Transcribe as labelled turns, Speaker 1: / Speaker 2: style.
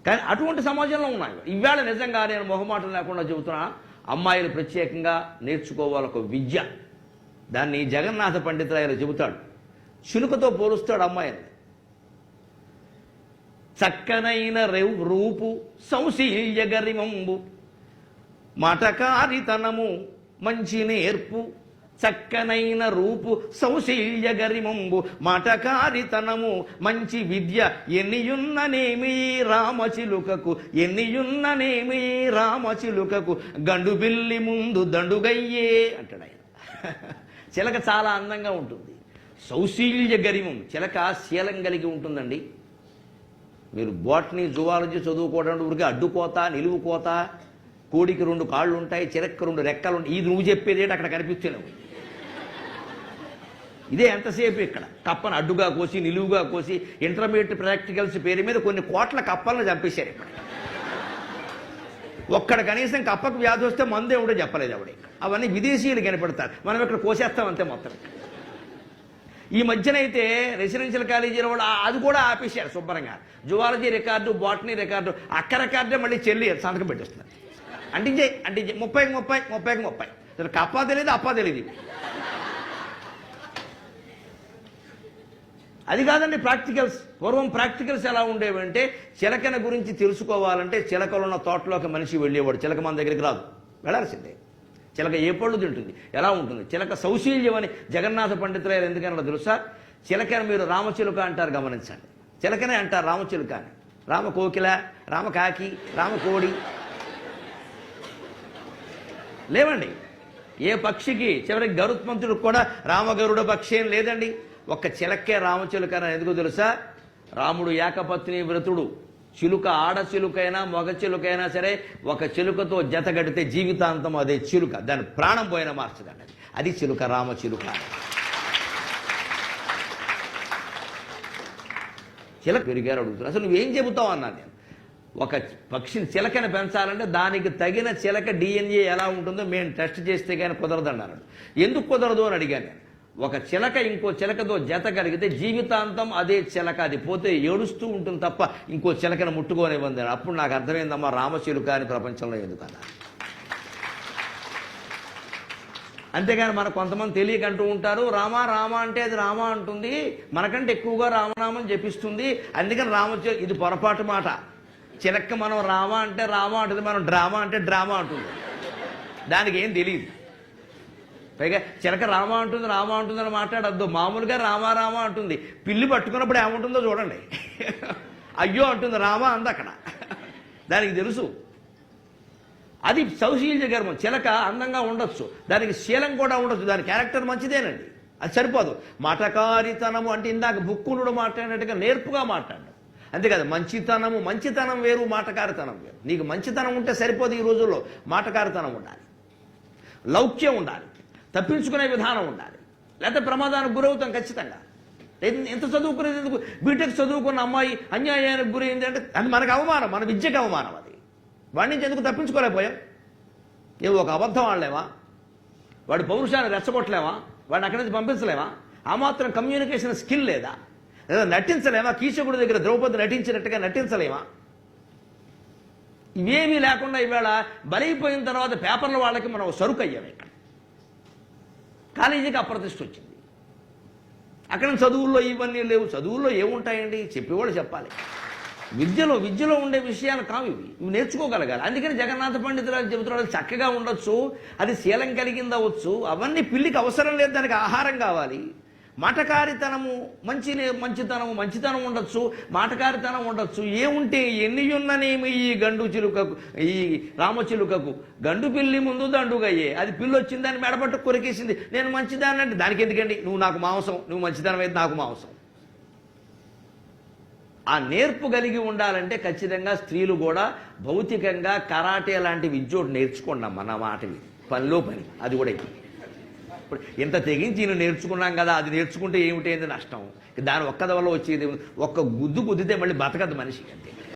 Speaker 1: కానీ అటువంటి సమాజంలో ఉన్నాయి. ఇవాళ నిజంగా నేను మొహమాటం లేకుండా చెబుతున్నా, అమ్మాయిలు ప్రత్యేకంగా నేర్చుకోవాలి ఒక విద్య. దాన్ని జగన్నాథ పండితురాయలు చెబుతాడు, చిలుకతో పోలుస్తాడు అమ్మాయిని. చక్కనైన రూపు సౌశీల్య గరిమంబు మటకారితనము మంచి నేర్పు. చక్కనైన రూపు సౌశీల్య గరిమంబు మటకారితనము మంచి విద్య ఎన్నియున్ననేమి రామచిలుకకు, ఎన్నియున్ననేమి రామచిలుకకు గండు బిల్లి ముందు దండుగయ్యే అంటాడు ఆయన. చిలక చాలా అందంగా ఉంటుంది. సౌశీల్య గరిమం, చిలక శీలం కలిగి ఉంటుందండి. మీరు బోటనీ జువాలజీ చదువుకోవడానికి ఊరికి అడ్డుకోత నిలువు కోత, కోడికి 2 కాళ్ళు ఉంటాయి, చిలకకి 2 రెక్కలు ఉంటాయి. ఇది నువ్వు చెప్పేది ఏంటి అక్కడ కనిపిస్తలేవు. ఇదే ఎంతసేపు ఇక్కడ కప్పను అడ్డుగా కోసి నిలువుగా కోసి ఇంటర్మీడియట్ ప్రాక్టికల్స్ పేరు మీద కొన్ని కోట్ల కప్పలను చంపేశారు ఇక్కడ. ఒక్కడ కనీసం కప్పకు వ్యాధి వస్తే మందే ఉండే చెప్పలేదు ఆవిడ. అవన్నీ విదేశీయులు కనిపెడతారు, మనం ఇక్కడ కోసేస్తాం అంతే మొత్తం. ఈ మధ్యనైతే రెసిడెన్షియల్ కాలేజీలో వాళ్ళు అది కూడా ఆపేశారు శుభ్రంగా. జువాలజీ రికార్డు, బాటనీ రికార్డు, అక్క రికార్డే మళ్ళీ చెల్లి సంతకం పెట్టేస్తున్నారు. అంటించే 30 కప్ప తెలియదు అప్ప తెలియదు. అది కాదండి ప్రాక్టికల్స్. పూర్వం ప్రాక్టికల్స్ ఎలా ఉండేవంటే, చిలకన గురించి తెలుసుకోవాలంటే చిలకలు ఉన్న తోటలోకి మనిషి వెళ్ళేవాడు. చిలక మన దగ్గరికి రాదు, వెళ్ళాల్సిందే. చిలక ఏ పళ్ళు తింటుంది, ఎలా ఉంటుంది. చిలక సౌశీల్యం అని జగన్నాథ పండితులు ఎందుకన్నా తెలుసా? చిలకని మీరు రామచిలుక అంటారు, గమనించండి. చిలకనే అంటారు రామచిలుక అని. రామ కోకిల, రామ కాకి, రామ కోడి లేవండి. ఏ పక్షికి చివరికి గరుత్మంతుడికి కూడా రామగరుడ పక్షి ఏం లేదండి. ఒక్క చిలక్కే రామచిలుక అని ఎందుకు తెలుసా? రాముడు ఏకపత్ని వ్రతుడు. చిలుక ఆడ చిలుకైనా మగ చిలుకైనా సరే ఒక చిలుకతో జత గడితే జీవితాంతం అదే చిలుక, దాని ప్రాణం పోయిన మార్చదండి. అది చిలుక, రామచిలుక. చిలక పెరిగారు అడుగుతున్నారు, అసలు నువ్వేం చెబుతావు అన్నాను నేను. ఒక పక్షిని చిలకని పెంచాలంటే దానికి తగిన చిలక DNA ఎలా ఉంటుందో మేము టెస్ట్ చేస్తే కానీ కుదరదన్నారు. ఎందుకు కుదరదు అని అడిగాను నేను. ఒక చిలక ఇంకో చిలకతో జత కలిగితే జీవితాంతం అదే చిలక, అది పోతే ఏడుస్తూ ఉంటుంది తప్ప ఇంకో చిలకను ముట్టుకోనివ్వండి. అప్పుడు నాకు అర్థమైందమ్మా రామచిలుక అని ప్రపంచంలో ఎందుకన్నా. అంతేగాని మన కొంతమంది తెలియకంటూ ఉంటారు, రామ రామ అంటే అది రామ అంటుంది, మనకంటే ఎక్కువగా రామనామం జపిస్తుంది, అందుకని రామచిలుక. ఇది పొరపాటు మాట. చిలక మనం రామ అంటే రామ అంటుంది, మనం డ్రామా అంటే డ్రామా అంటుంది. దానికి ఏం తెలియదు. పైగా చిలక రామ అంటుంది రామ అంటుందని మాట్లాడద్దు. మామూలుగా రామ రామ అంటుంది. పిల్లి పట్టుకున్నప్పుడు ఏముంటుందో చూడండి. అయ్యో అంటుంది, రామ అంది అక్కడ. దానికి తెలుసు. అది సౌశీల్య గర్వం. చిలక అందంగా ఉండొచ్చు, దానికి శీలం కూడా ఉండొచ్చు, దాని క్యారెక్టర్ మంచిదేనండి, అది సరిపోదు. మాటకారితనము అంటే ఇందాక బుక్కునుడు మాట్లాడినట్టుగా నేర్పుగా మాట్లాడు. అంతేకాదు మంచితనం వేరు, మాటకారితనం వేరు. నీకు మంచితనం ఉంటే సరిపోదు. ఈ రోజుల్లో మాటకారితనం ఉండాలి, లౌక్యం ఉండాలి, తప్పించుకునే విధానం ఉండాలి, లేకపోతే ప్రమాదానికి గురవుతాం ఖచ్చితంగా. ఎంత చదువుకునేది ఎందుకు? బీటెక్ చదువుకున్న అమ్మాయి అన్యాయానికి గురైంది అంటే అది మనకు అవమానం, మన విద్యకు అవమానం. అది వాడి నుంచి ఎందుకు తప్పించుకోలేకపోయాం? ఏవో ఒక అబద్ధం ఆడలేమా? వాడి పౌరుషాన్ని రెచ్చగొట్టలేమా? వాడిని అక్కడి నుంచి పంపించలేమా? ఆ మాత్రం కమ్యూనికేషన్ స్కిల్ లేదా? లేదా నటించలేమా? కీచకుడి దగ్గర ద్రౌపది నటించినట్టుగా నటించలేమా? ఇవేమీ లేకుండా ఈవేళ బలైపోయిన తర్వాత పేపర్ల వాళ్ళకి మనం సరుకు అయ్యాం. ఇక్కడ కాలేజీకి అప్రతిష్ట వచ్చింది. అక్కడ చదువుల్లో ఇవన్నీ లేవు. చదువుల్లో ఏముంటాయండి? చెప్పేవాళ్ళు చెప్పాలి. విద్యలో ఉండే విషయాలు కావు ఇవి. ఇవి నేర్చుకోగలగాలి. అందుకని జగన్నాథ పండితులు చెబుతున్నాడు, చక్కగా ఉండొచ్చు, అది శీలం కలిగింది అవ్వచ్చు, అవన్నీ పిల్లికి అవసరం లేదు, దానికి ఆహారం కావాలి. మాటకారితనము మంచితనం ఉండొచ్చు, మాటకారితనం ఉండొచ్చు. ఏముంటే ఎన్నియున్ననేమి ఈ గండు చిలుకకు, ఈ రామచిలుకకు గండు పిల్లి ముందు దండుగయ్యే. అది పిల్లి వచ్చింది, దాన్ని మెడపట్టు కొరికేసింది. నేను మంచిదాన్ని అంటే దానికి ఎందుకండి? నువ్వు నాకు మాంసం, నువ్వు మంచిదనం అయితే నాకు మాంసం. ఆ నేర్పు కలిగి ఉండాలంటే ఖచ్చితంగా స్త్రీలు కూడా భౌతికంగా కరాటే లాంటి విద్య నేర్చుకోండి. మన మాటవి పనిలో పని అది కూడా. ఇప్పుడు ఇంత తెగించి నేను నేర్చుకున్నాం కదా, అది నేర్చుకుంటే ఏమిటైంది నష్టం? దాని ఒక్కద వల్ల వచ్చేది ఒక్క గుద్దు గుద్దితే మళ్ళీ బతకద్దు మనిషి అంతే.